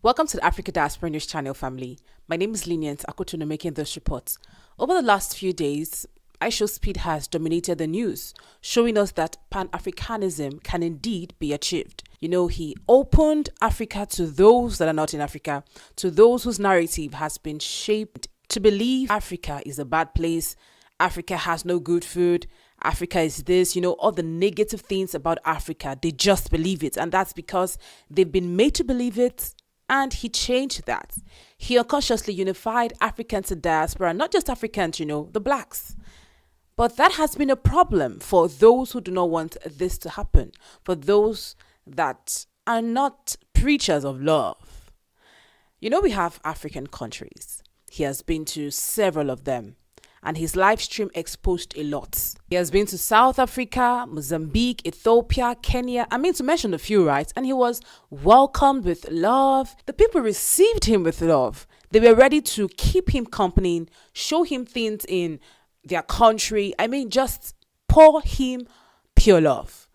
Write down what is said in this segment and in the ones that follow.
Welcome to the Africa Diaspora News Channel family. My name is Lynient Akotonou making this report. Over the last few days, IShowSpeed has dominated the news, showing us that Pan-Africanism can indeed be achieved. You know, he opened Africa to those that are not in Africa, to those whose narrative has been shaped to believe Africa is a bad place, Africa has no good food, Africa is this, all the negative things about Africa, they just believe it. And that's because they've been made to believe it. And he changed that. He unconsciously unified Africans and diaspora, not just Africans, the blacks. But that has been a problem for those who do not want this to happen, for those that are not preachers of love. We have African countries. He has been to several of them, and his live stream exposed a lot. He has been to South Africa, Mozambique, Ethiopia, Kenya, to mention a few, right? And he was welcomed with love. The people received him with love. They were ready to keep him company, show him things in their country. Just pour him pure love.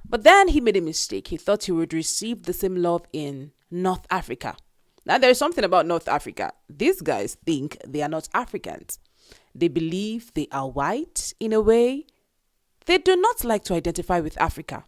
But then he made a mistake. He thought he would receive the same love in North Africa. Now, there's something about North Africa. These guys think they are not Africans. They believe they are white in a way. They do not like to identify with Africa.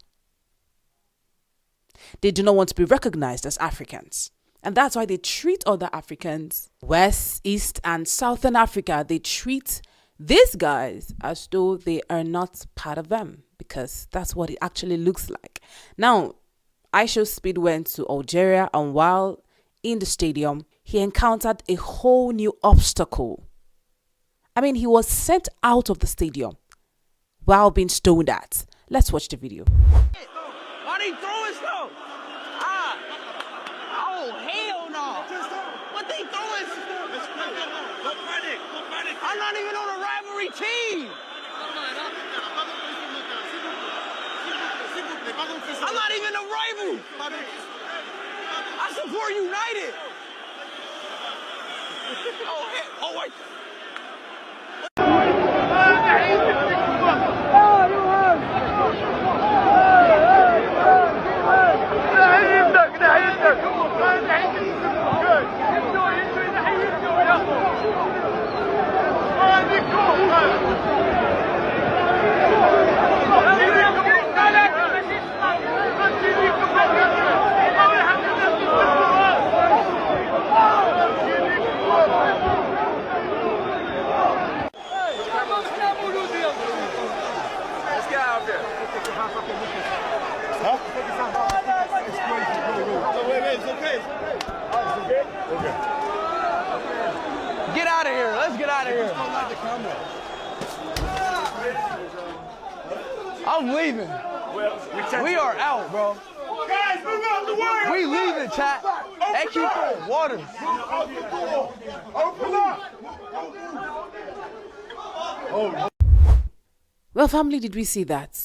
They do not want to be recognized as Africans. And that's why they treat other Africans, West, East, and Southern Africa, they treat these guys as though they are not part of them, because that's what it actually looks like. Now, IShowSpeed went to Algeria, and while in the stadium, he encountered a whole new obstacle. He was sent out of the stadium while being stoned at. Let's watch the video. Why they throwing stuff? Oh, hell no. What they throwing? Don't panic. I'm not even on a rivalry team. I'm not even a rival. I support United. Wait. Get out of here. Let's get out of here. I'm leaving. We are out, bro. Guys, move out the way. We leaving, chat. They keep throwing water. Open up. Well, family, did we see that?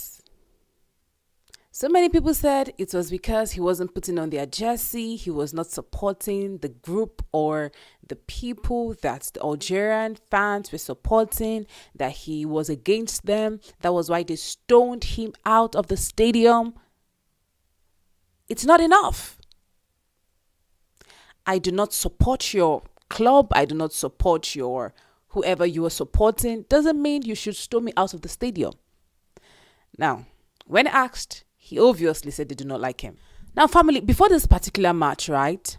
So many people said it was because he wasn't putting on their jersey, he was not supporting the group or the people that the Algerian fans were supporting, that he was against them. That was why they stoned him out of the stadium. It's not enough. I do not support your club. I do not support your whoever you are supporting. Doesn't mean you should stone me out of the stadium. Now, when asked, he obviously said they do not like him. Now, family, before this particular match, right,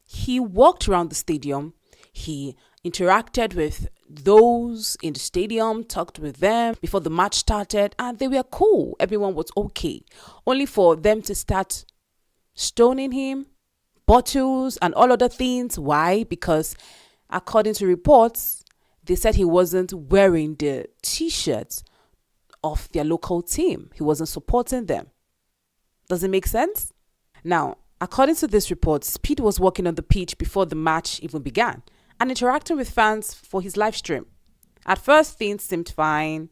he walked around the stadium. He interacted with those in the stadium, talked with them before the match started, and they were cool. Everyone was okay. Only for them to start stoning him, bottles, and all other things. Why? Because according to reports, they said he wasn't wearing the t-shirts of their local team. He wasn't supporting them. Does it make sense? Now, according to this report, Speed was walking on the pitch before the match even began and interacting with fans for his live stream. At first, things seemed fine,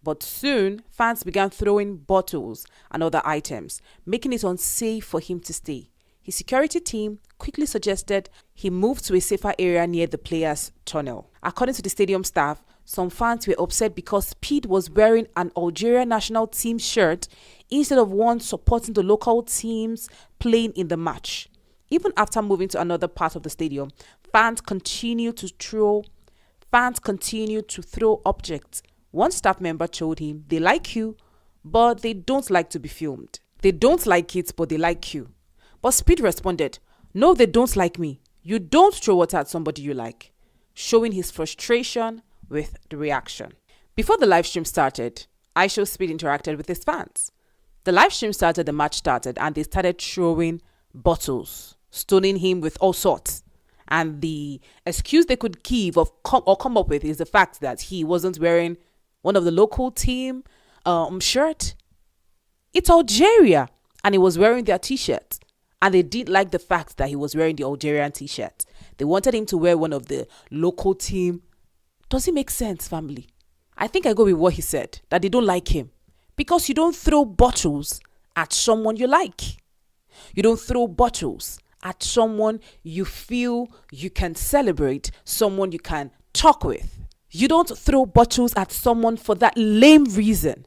but soon fans began throwing bottles and other items, making it unsafe for him to stay. His security team quickly suggested he move to a safer area near the players' tunnel. According to the stadium staff, some fans were upset because Speed was wearing an Algeria national team shirt instead of one supporting the local teams playing in the match. Even after moving to another part of the stadium, fans continue to throw objects. One staff member told him they like you, but they don't like to be filmed. They don't like it, but they like you. But Speed responded, no, they don't like me. You don't throw water at somebody you like, showing his frustration with the reaction. Before the live stream started, IShowSpeed interacted with his fans. The live stream started, the match started, and they started throwing bottles, stoning him with all sorts. And the excuse they could give or come up with is the fact that he wasn't wearing one of the local team shirt. It's Algeria, and he was wearing their t-shirt. And they didn't like the fact that he was wearing the Algerian t-shirt. They wanted him to wear one of the local team. Does it make sense, family? I think I go with what he said, that they don't like him. Because you don't throw bottles at someone you like. You don't throw bottles at someone you feel you can celebrate, someone you can talk with. You don't throw bottles at someone for that lame reason.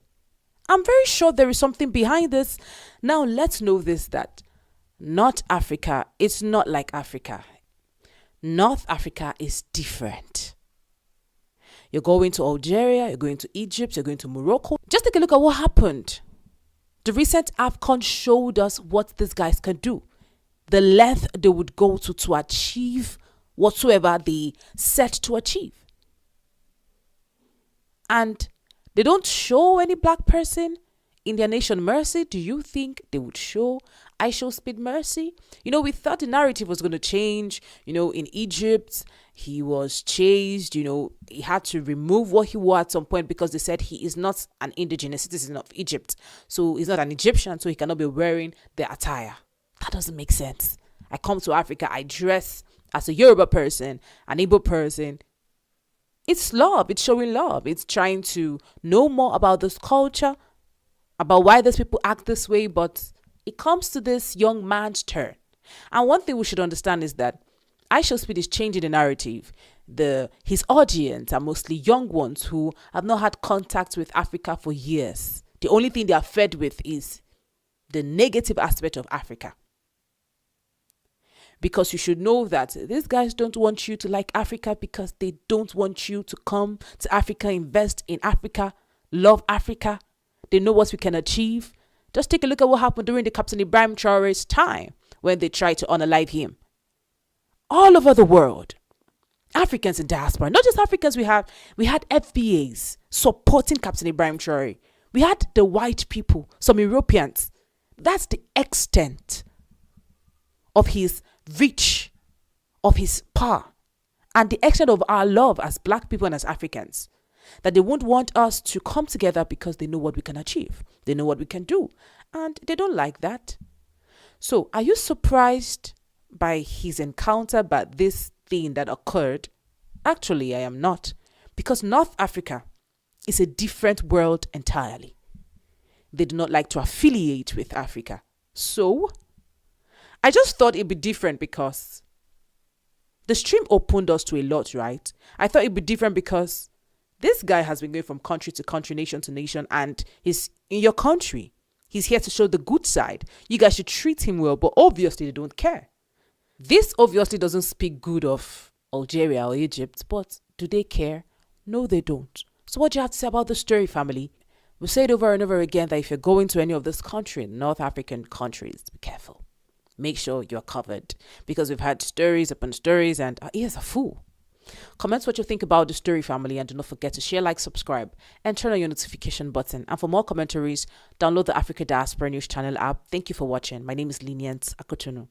I'm very sure there is something behind this. Now let's know this, that North Africa, it's not like Africa. North Africa is different. You're going to Algeria, you're going to Egypt, you're going to Morocco. Just take a look at what happened. The recent AFCON showed us what these guys can do. The length they would go to achieve whatsoever they set to achieve. And they don't show any black person in their nation mercy. Do you think they would show IShowSpeed mercy? We thought the narrative was going to change. In Egypt, he was chased. He had to remove what he wore at some point because they said he is not an indigenous citizen of Egypt. So he's not an Egyptian, so he cannot be wearing their attire. That doesn't make sense. I come to Africa, I dress as a Yoruba person, an Igbo person. It's love. It's showing love. It's trying to know more about this culture, about why these people act this way, but it comes to this young man's turn. And one thing we should understand is that IShowSpeed is changing the narrative. His audience are mostly young ones who have not had contact with Africa for years. The only thing they are fed with is the negative aspect of Africa. Because you should know that these guys don't want you to like Africa because they don't want you to come to Africa, invest in Africa, love Africa. They know what we can achieve. Just take a look at what happened during the Captain Ibrahim Traore's time when they tried to unalive him. All over the world, Africans in diaspora, not just Africans, we had FBAs supporting Captain Ibrahim Traore. We had the white people, some Europeans. That's the extent of his reach, of his power, and the extent of our love as black people and as Africans. That they won't want us to come together because they know what we can achieve. They know what we can do. And they don't like that. So are you surprised by his encounter, by this thing that occurred? Actually, I am not. Because North Africa is a different world entirely. They do not like to affiliate with Africa. So I just thought it'd be different because the stream opened us to a lot, right? I thought it'd be different because this guy has been going from country to country, nation to nation, and he's in your country. He's here to show the good side. You guys should treat him well, but obviously they don't care. This obviously doesn't speak good of Algeria or Egypt, but do they care? No, they don't. So what do you have to say about the story, family? We've said over and over again that if you're going to any of this country, North African countries, be careful. Make sure you're covered because we've had stories upon stories and our ears are full. Comment what you think about the story, family, and do not forget to share, like, subscribe, and turn on your notification button. And for more commentaries, download the Africa Diaspora News Channel app. Thank you for watching. My name is Lynient Akotonou.